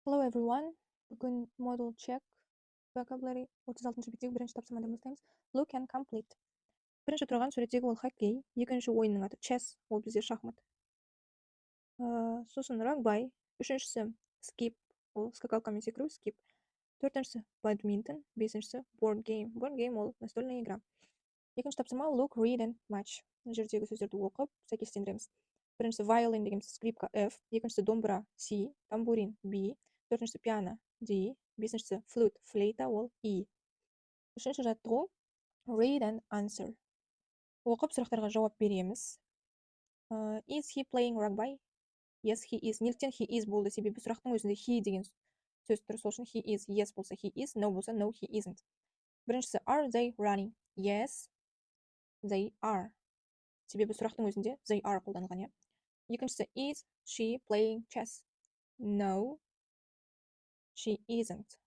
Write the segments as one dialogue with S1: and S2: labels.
S1: Hello everyone. Бүгін model check vocabulary 36 беттегі бірінші тапсырмадан бастаймыз. Look and complete. Бірінші тұрған суреттегі ол хоккей, екінші ойынның аты chess, ол бізде шахмат. Сосын rugby, үшіншісі skip, ол скакалкамен секіру, skip. Төртіншісі badminton, бесіншісі board game. Board game ол настольная игра. Екінші тапсырма look, read and match. Мына жердегі сөздерді оқып, сәйкестендіреміз. Біріншісі violin дегеніміз скрипка F, екіншісі домбыра C, тамбурин B, төртіншісі пиано D, бесіншісі flute, флейта ол E. Үшінші жаттығу read and answer. Оқып сұрақтарға жауап береміз. Is he playing rugby? Yes, he is. Неліктен he is болды? Себебі сұрақтың өзінде he деген сөз тұр. Сол үшін he is. Yes болса he is, no болса no he isn't. Біріншісі are they running? Yes, they are. Себебі сұрақтың өзінде they are қолданылған, иә. Екіншісі is she playing chess? No, she isn't.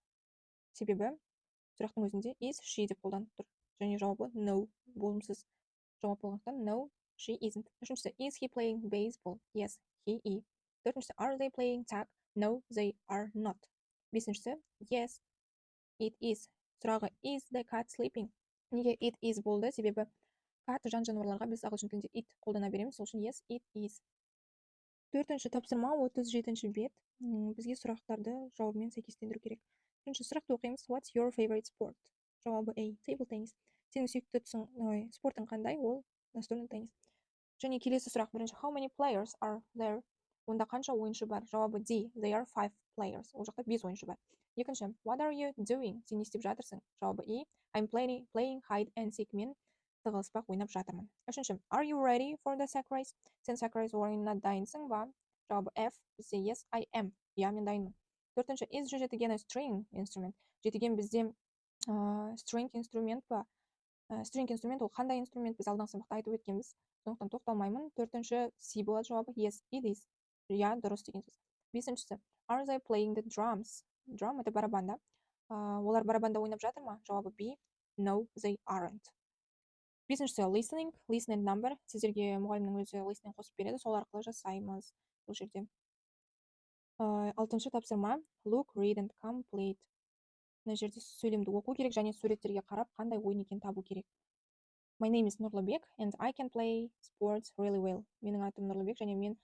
S1: Себебі сұрақтың өзінде is she деп қолданып тұр. Және жауабы no, болымсыз жауап болғандықтан no, she isn't. Үшіншісі is he playing baseball? Yes, he is. Төртіншісі are they playing tag? No, they are not. Бесіншісі yes, it is. Сұрағы is the cat sleeping? Неге it is болды? Себебі cat жан-жануарларға біз ағылшын тілінде it қолдана береміз. Сол үшін yes, it is. Төртінші тапсырма 37 бет. Бізге сұрақтарды жауабымен сәйкестендіру керек. Бірінші сұрақты оқимыз. What's your favorite sport? Жауабы A. Table tennis. Сенің сүйікті спортың қандай? Ол настольный теннис. Және келесі сұрақ бірінші. How many players are there? Онда қанша ойыншы бар? Жауабы D. There are 5 players. Ол жақта 5 ойыншы бар. Екінші. What are you doing? Сен не істеп жатырсың? Жауабы E. I'm playing hide and seek. Мен тығылыспақ ойнап жатырмын. Үшінші. Are you ready for the sack race? Сен sack race ойынына дайынсың ба? Жауабы F. Бізде yes, I am. Я, мен дайынмын. Төртінші. Is жетіген a string instrument? Жетіген бізде string инструмент па? String инструмент ол қандай инструмент? Біз алдағы сабақта айтып өткенбіз. Сондықтан тоқталмаймын. Төртінші C болады жауабы. Yes, it is. Я, дұрыс деген сөз. Бесіншісі. Are they playing the drums? Drum это барабанда. Олар барабанда ойнап жатыр ма? Жауабы B. No, they aren't. Бесіншісі listening number. Сіздерге мұғалімнің өзі listening қосып береді, сол арқылы жасаймыз бұл жерде. Алтыншы тапсырма look, read and complete. Мына жерде сөйлемді оқу керек және суреттерге қарап қандай ойын екенін табу керек. My name is Нұрлыбек and I can play sports really well. Менің атым Нұрлыбек және мен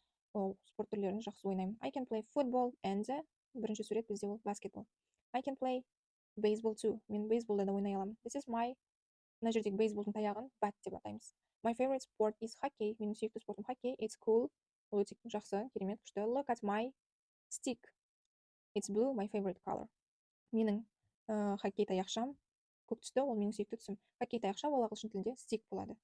S1: спорт түрлерін жақсы ойнаймын. I can play football and бірінші сурет бізде ол basketball. I can play baseball too. Мен бейсболда да ойнай аламын. This is my мына жердегі бейсболдың таяғын bat деп атаймыз. My favorite sport is hockey. Менің сүйікті спортым хоккей. It's cool. Ол өте жақсы, керемет, күшті. Look at my stick. It's blue, my favorite color. Менің хоккей таяқшам көк түсті, ол менің сүйікті түсім. Хоккей таяқша ол ағылшын тілінде stick болады.